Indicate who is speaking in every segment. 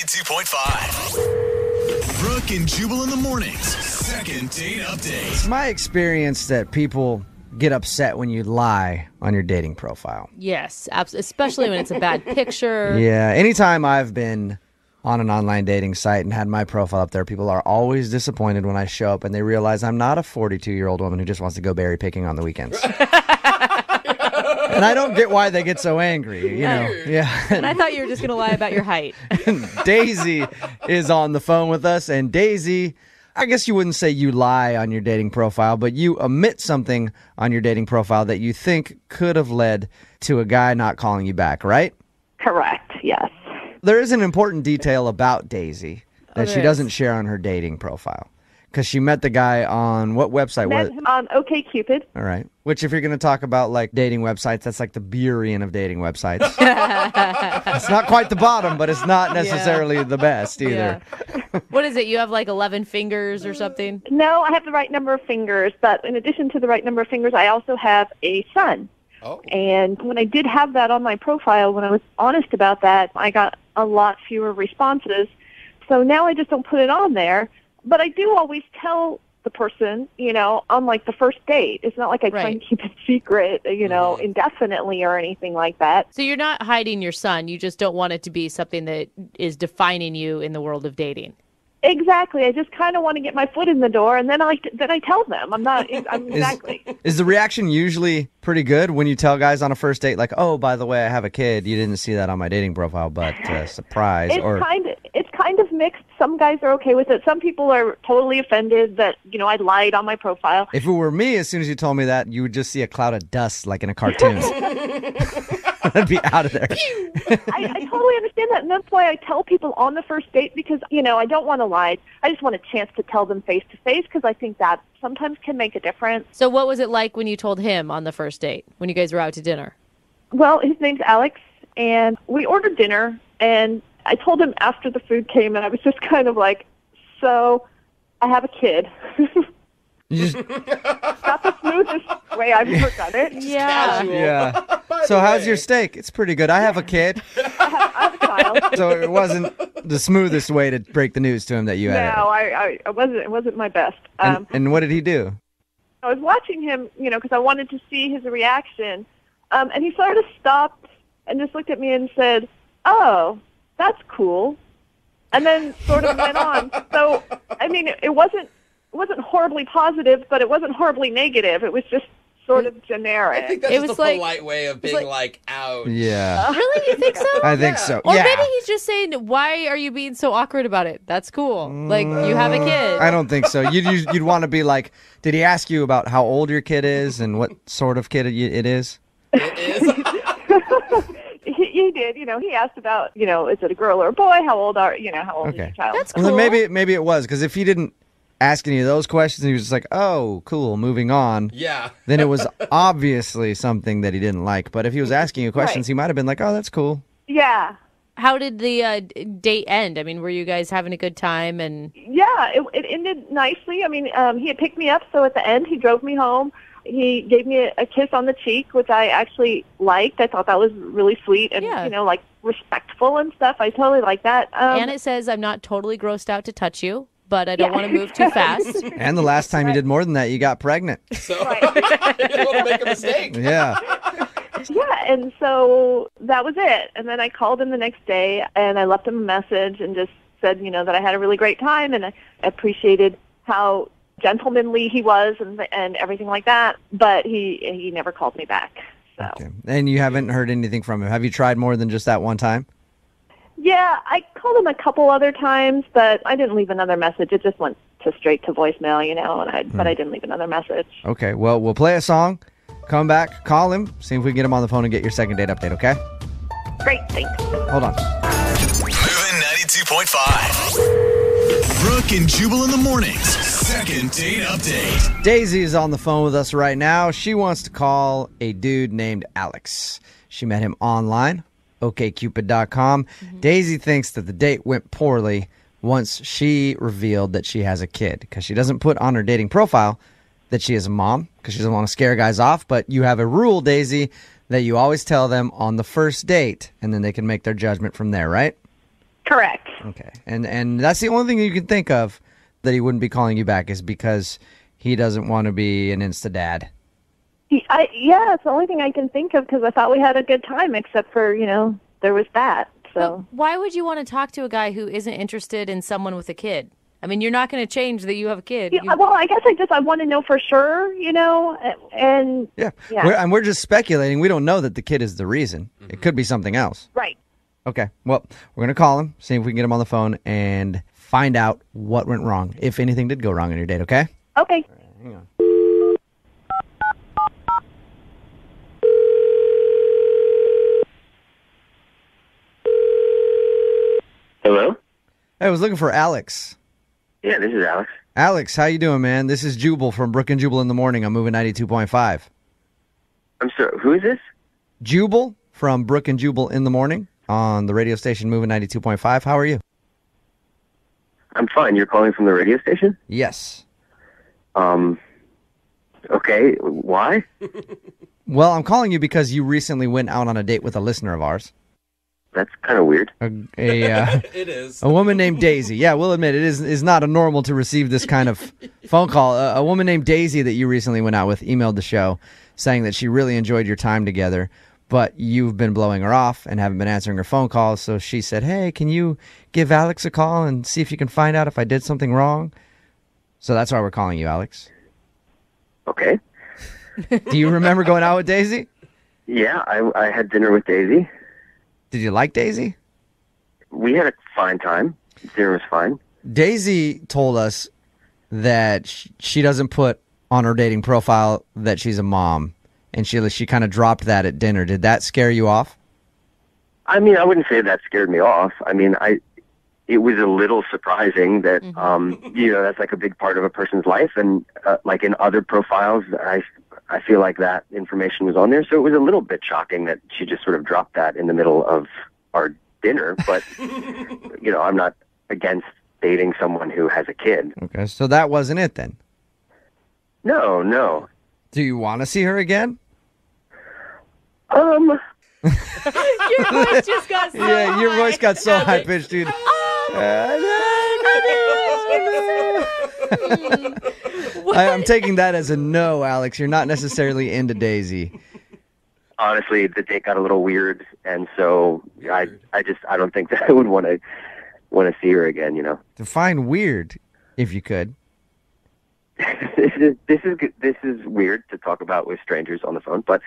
Speaker 1: 92.5. Brooke and Jubal in the mornings. Second date update.
Speaker 2: It's my experience that people get upset when you lie on your dating profile.
Speaker 3: Yes, especially when it's a bad picture.
Speaker 2: Yeah, anytime I've been on an online dating site and had my profile up there, people are always disappointed when I show up and they realize I'm not a 42-year-old woman who just wants to go berry picking on the weekends. And I don't get why they get so angry, you know. Yeah.
Speaker 3: And I thought you were just going to lie about your height.
Speaker 2: Daisy is on the phone with us, and Daisy, I guess you wouldn't say you lie on your dating profile, but you omit something on your dating profile that you think could have led to a guy not calling you back, right?
Speaker 4: Correct, yes.
Speaker 2: There is an important detail about Daisy that she
Speaker 3: there
Speaker 2: doesn't share on her dating profile. Because she met the guy on what website?
Speaker 4: Met him on OkCupid.
Speaker 2: All right. Which, if you're going to talk about like dating websites, that's like the Burien of dating websites. It's not quite the bottom, but it's not necessarily the best either.
Speaker 3: Yeah. What is it? You have like 11 fingers or something?
Speaker 4: No, I have the right number of fingers, but in addition to the right number of fingers, I also have a son.
Speaker 5: Oh.
Speaker 4: And when I did have that on my profile, when I was honest about that, I got a lot fewer responses. So now I just don't put it on there. But I do always tell the person, you know, on like the first date. It's not like I try and keep it secret, you know, indefinitely or anything like that.
Speaker 3: So you're not hiding your son. You just don't want it to be something that is defining you in the world of dating.
Speaker 4: Exactly. I just kind of want to get my foot in the door, and then I tell them. Exactly.
Speaker 2: Is the reaction usually pretty good when you tell guys on a first date, like, oh, by the way, I have a kid. You didn't see that on my dating profile, but surprise.
Speaker 4: It's kind of mixed. Some guys are okay with it. Some people are totally offended that, you know, I lied on my profile.
Speaker 2: If it were me, as soon as you told me that, you would just see a cloud of dust like in a cartoon. I'd be out of there.
Speaker 4: I totally understand that, and that's why I tell people on the first date, because, you know, I don't want to lie. I just want a chance to tell them face to face, because I think that sometimes can make a difference.
Speaker 3: So what was it like when you told him on the first date, when you guys were out to dinner?
Speaker 4: Well, his name's Alex, and we ordered dinner, and I told him after the food came, and I was just kind of like, so I have a kid. Not the smoothest way I've ever done it.
Speaker 3: Yeah.
Speaker 2: Yeah. So how's your steak? It's pretty good. I have a kid.
Speaker 4: I have a child.
Speaker 2: So it wasn't the smoothest way to break the news to him that you had
Speaker 4: No, it wasn't my best.
Speaker 2: it. And what did he do?
Speaker 4: I was watching him, you know, because I wanted to see his reaction. And he sort of stopped and just looked at me and said, oh, that's cool. And then sort of went on. So, I mean, it wasn't horribly positive, but it wasn't horribly negative. It was just sort of generic.
Speaker 5: I think that's just a polite way of being like, ouch.
Speaker 2: Yeah.
Speaker 3: Really? You think so?
Speaker 2: I think so.
Speaker 3: Or
Speaker 2: yeah.
Speaker 3: maybe he's just saying, why are you being so awkward about it? That's cool. Like, you have a kid.
Speaker 2: I don't think so. You'd want to be like, did he ask you about how old your kid is and what sort of kid it is?
Speaker 5: It is?
Speaker 4: He did, you know, he asked about, you know, is it a girl or a boy? How old is your child?
Speaker 3: That's cool.
Speaker 2: Well, then maybe it was, because if he didn't ask any of those questions, he was just like, oh, cool, moving on.
Speaker 5: Yeah.
Speaker 2: Then it was obviously something that he didn't like. But if he was asking you questions, he might have been like, oh, that's cool.
Speaker 4: Yeah.
Speaker 3: How did the date end? I mean, were you guys having a good time? And
Speaker 4: Yeah, it ended nicely. I mean, he had picked me up, so at the end he drove me home. He gave me a kiss on the cheek, which I actually liked. I thought that was really sweet and, you know, like respectful and stuff. I totally like that.
Speaker 3: And it says, I'm not totally grossed out to touch you, but I don't want to move too fast.
Speaker 2: And the last time you did more than that, you got pregnant.
Speaker 5: So you don't want to make a mistake.
Speaker 2: Yeah.
Speaker 4: Yeah, and so that was it. And then I called him the next day, and I left him a message and just said, you know, that I had a really great time, and I appreciated how gentlemanly he was and everything like that. But he never called me back. So.
Speaker 2: Okay. And you haven't heard anything from him. Have you tried more than just that one time?
Speaker 4: Yeah, I called him a couple other times, but I didn't leave another message. It just went straight to voicemail, you know, but I didn't leave another message.
Speaker 2: Okay, well, we'll play a song, come back, call him, see if we can get him on the phone and get your second date update, okay?
Speaker 4: Great, thanks.
Speaker 2: Hold on.
Speaker 1: Moving 92.5. Brooke and Jubal in the mornings. Second date update.
Speaker 2: Daisy is on the phone with us right now. She wants to call a dude named Alex. She met him online, okcupid.com. Daisy thinks that the date went poorly once she revealed that she has a kid, because she doesn't put on her dating profile that she is a mom because she doesn't want to scare guys off. But you have a rule, Daisy, that you always tell them on the first date, and then they can make their judgment from there, right?
Speaker 4: Correct.
Speaker 2: Okay. And that's the only thing you can think of that he wouldn't be calling you back is because he doesn't want to be an Insta dad.
Speaker 4: Yeah, it's the only thing I can think of because I thought we had a good time, except for, there was that. So
Speaker 3: Well, why would you want to talk to a guy who isn't interested in someone with a kid? I mean, you're not going to change that you have a kid.
Speaker 4: Yeah, well, I guess I want to know for sure, and
Speaker 2: Yeah.
Speaker 4: Yeah.
Speaker 2: We're just speculating. We don't know that the kid is the reason. It could be something else.
Speaker 4: right.
Speaker 2: Okay. Well, we're going to call him, see if we can get him on the phone, and find out what went wrong, if anything did go wrong on your date, okay?
Speaker 4: Okay.
Speaker 2: Hang on.
Speaker 6: Hello?
Speaker 2: Hey, I was looking for Alex.
Speaker 6: Yeah, this is Alex.
Speaker 2: Alex, how you doing, man? This is Jubal from Brook and Jubal in the Morning. I'm moving 92.5.
Speaker 6: I'm sorry, who is this?
Speaker 2: Jubal from Brook and Jubal in the Morning on the radio station moving 92.5. How are you?
Speaker 6: I'm fine. You're calling from the radio station?
Speaker 2: Yes.
Speaker 6: Okay, why?
Speaker 2: Well, I'm calling you because you recently went out on a date with a listener of ours.
Speaker 6: That's kind of weird.
Speaker 5: It is.
Speaker 2: A woman named Daisy. Yeah, we'll admit it is not a normal to receive this kind of phone call. A woman named Daisy that you recently went out with emailed the show saying that she really enjoyed your time together, but you've been blowing her off and haven't been answering her phone calls. So she said, hey, can you give Alex a call and see if you can find out if I did something wrong? So that's why we're calling you, Alex.
Speaker 6: Okay.
Speaker 2: Do you remember going out with Daisy?
Speaker 6: Yeah, I had dinner with Daisy.
Speaker 2: Did you like Daisy?
Speaker 6: We had a fine time. Dinner was fine.
Speaker 2: Daisy told us that she doesn't put on her dating profile that she's a mom, and she kind of dropped that at dinner. Did that scare you off?
Speaker 6: I mean, I wouldn't say that scared me off. I mean, it was a little surprising that, that's like a big part of a person's life. And like in other profiles, I feel like that information was on there. So it was a little bit shocking that she just sort of dropped that in the middle of our dinner. But, I'm not against dating someone who has a kid.
Speaker 2: Okay, so that wasn't it then.
Speaker 6: No.
Speaker 2: Do you want to see her again?
Speaker 3: Your voice just got so
Speaker 2: Yeah, your
Speaker 3: high.
Speaker 2: voice got so high pitched, dude. I'm taking that as a no, Alex. You're not necessarily into Daisy.
Speaker 6: Honestly, the date got a little weird, and so I don't think that I would want to see her again.
Speaker 2: Define weird, if you could.
Speaker 6: This is weird to talk about with strangers on the phone, but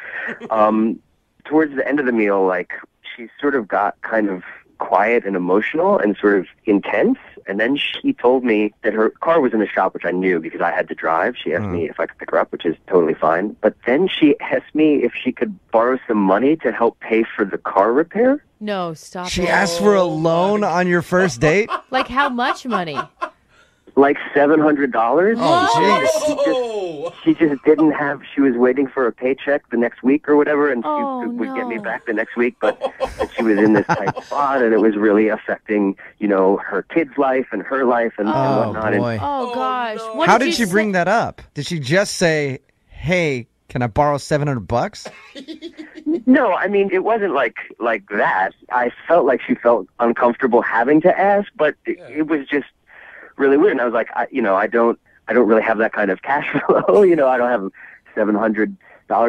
Speaker 6: towards the end of the meal, like she sort of got kind of quiet and emotional and sort of intense, and then she told me that her car was in the shop, which I knew because I had to drive. She asked me if I could pick her up, which is totally fine. But then she asked me if she could borrow some money to help pay for the car repair.
Speaker 3: No, stop
Speaker 2: She
Speaker 3: it.
Speaker 2: asked for a loan on your first date?
Speaker 3: Like how much money?
Speaker 6: Like $700.
Speaker 2: Oh,
Speaker 6: She just didn't have. She was waiting for a paycheck the next week or whatever, and
Speaker 3: Oh,
Speaker 6: she would get me
Speaker 3: no.
Speaker 6: back the next week. But she was in this tight spot, and it was really affecting, her kid's life and her life and
Speaker 2: Oh,
Speaker 6: whatnot. And
Speaker 2: boy.
Speaker 3: Oh, gosh.
Speaker 5: no.
Speaker 3: What
Speaker 2: How
Speaker 3: did
Speaker 2: did
Speaker 3: you
Speaker 2: she bring
Speaker 3: say?
Speaker 2: that up? Did she just say, hey, can I borrow $700?
Speaker 6: No, I mean it wasn't like that. I felt like she felt uncomfortable having to ask, but it was just really weird. And I was like, I don't really have that kind of cash flow. I don't have $700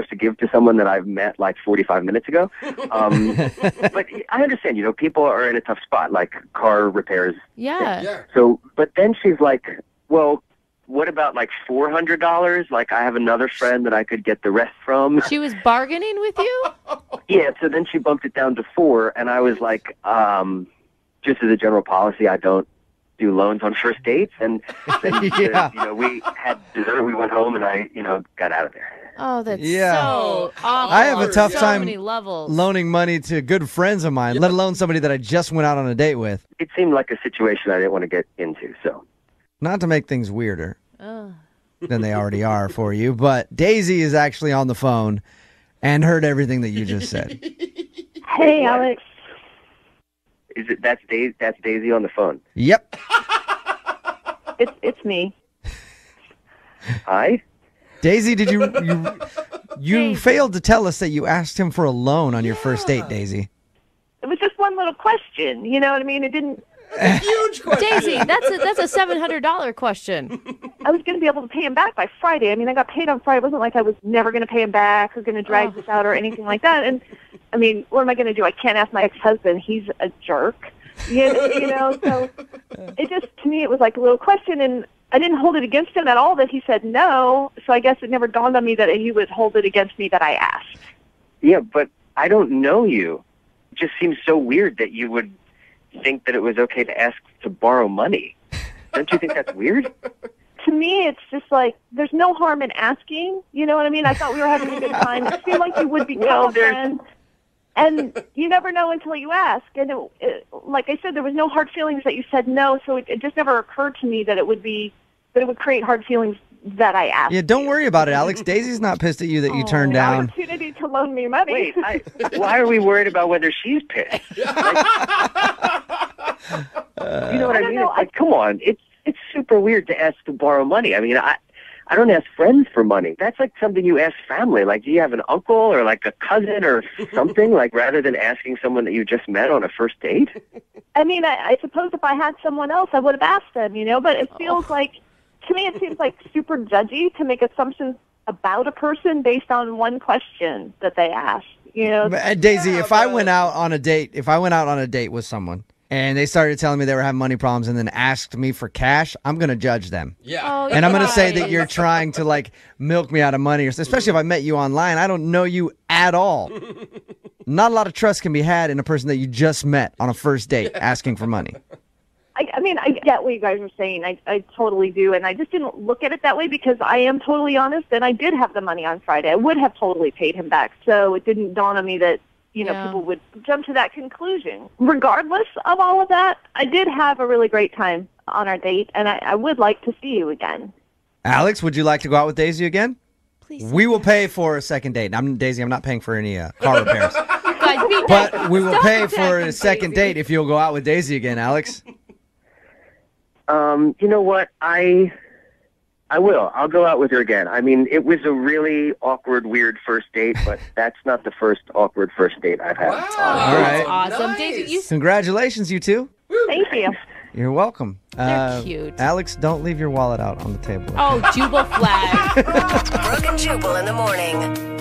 Speaker 6: to give to someone that I've met like 45 minutes ago. But I understand, people are in a tough spot, like car repairs.
Speaker 3: Yeah.
Speaker 6: So, but then she's like, well, what about like $400? Like I have another friend that I could get the rest from.
Speaker 3: She was bargaining with you?
Speaker 6: Yeah, so then she bumped it down to $4, and I was like, just as a general policy, I don't do loans on first dates. And then,
Speaker 2: Yeah.
Speaker 6: we had dessert, we went home, and I, got out of there.
Speaker 3: Oh, that's
Speaker 2: Yeah.
Speaker 3: so awful.
Speaker 2: I have a
Speaker 3: on
Speaker 2: tough
Speaker 3: so
Speaker 2: time
Speaker 3: many levels.
Speaker 2: loaning money to good friends of mine, let alone somebody that I just went out on a date with.
Speaker 6: It seemed like a situation I didn't want to get into, so.
Speaker 2: Not to make things weirder
Speaker 3: Ugh.
Speaker 2: than they already are for you, but Daisy is actually on the phone and heard everything that you just said.
Speaker 4: Hey,
Speaker 6: What?
Speaker 4: Alex.
Speaker 6: That's Daisy on the phone.
Speaker 2: Yep.
Speaker 4: It's me.
Speaker 6: Hi?
Speaker 2: Daisy, did you
Speaker 3: Daisy.
Speaker 2: failed to tell us that you asked him for a loan on your first date, Daisy.
Speaker 4: It was just one one little question. You know what I mean? It didn't.
Speaker 5: Huge question.
Speaker 3: Daisy, that's a $700 question.
Speaker 4: I was going to be able to pay him back by Friday. I mean, I got paid on Friday. It wasn't like I was never going to pay him back or going to drag this out or anything like that. And, I mean, what am I going to do? I can't ask my ex-husband. He's a jerk. You know, so it just, to me, it was like a little question. And I didn't hold it against him at all that he said no. So I guess it never dawned on me that he would hold it against me that I asked.
Speaker 6: Yeah, but I don't know you. It just seems so weird that you would think that it was okay to ask to borrow money. Don't you think that's weird?
Speaker 4: To me, it's just like, there's no harm in asking. You know what I mean? I thought we were having a good time. It seemed like you would become a friend. And you never know until you ask. And like I said, there was no hard feelings that you said no, so it just never occurred to me that it would create hard feelings that I asked.
Speaker 2: Yeah, don't worry about it, Alex. Daisy's not pissed at you that you turned down.
Speaker 4: Opportunity to loan me money.
Speaker 6: Wait, why are we worried about whether she's pissed? You know what I mean?
Speaker 4: know.
Speaker 6: Like, come on, it's super weird to ask to borrow money. I mean, I don't ask friends for money. That's like something you ask family. Like, do you have an uncle or like a cousin or something? Like, rather than asking someone that you just met on a first date.
Speaker 4: I mean, I suppose if I had someone else, I would have asked them. You know, but it feels like, to me, it seems like super judgy to make assumptions about a person based on one question that they asked. You know,
Speaker 2: Daisy, if I went out on a date with someone and they started telling me they were having money problems and then asked me for cash, I'm going to judge them.
Speaker 5: Yeah.
Speaker 3: Oh,
Speaker 2: And I'm going to say
Speaker 3: guys.
Speaker 2: that you're trying to, like, milk me out of money, especially if I met you online. I don't know you at all. Not a lot of trust can be had in a person that you just met on a first date asking for money.
Speaker 4: I mean, I get what you guys are saying. I totally do. And I just didn't look at it that way because I am totally honest, and I did have the money on Friday. I would have totally paid him back. So it didn't dawn on me that, people would jump to that conclusion. Regardless of all of that, I did have a really great time on our date, and I would like to see you again.
Speaker 2: Alex, would you like to go out with Daisy again?
Speaker 3: Please.
Speaker 2: We will pay for a second date. Daisy, I'm not paying for any car repairs.
Speaker 3: Guys, be
Speaker 2: But
Speaker 3: nice.
Speaker 2: we will
Speaker 3: Stop
Speaker 2: pay for
Speaker 3: attacking
Speaker 2: a second
Speaker 3: Daisy.
Speaker 2: date if you'll go out with Daisy again, Alex.
Speaker 6: You know what? I will. I'll go out with her again. I mean, it was a really awkward, weird first date, but that's not the first awkward first date I've had.
Speaker 5: Wow.
Speaker 2: All right.
Speaker 3: Awesome.
Speaker 5: Nice.
Speaker 3: Daisy, you
Speaker 2: Congratulations, you two.
Speaker 4: Thank you.
Speaker 2: You're welcome.
Speaker 3: They're cute.
Speaker 2: Alex, don't leave your wallet out on the table.
Speaker 3: Oh, Jubal flag.
Speaker 7: Brooke and Jubal in the morning.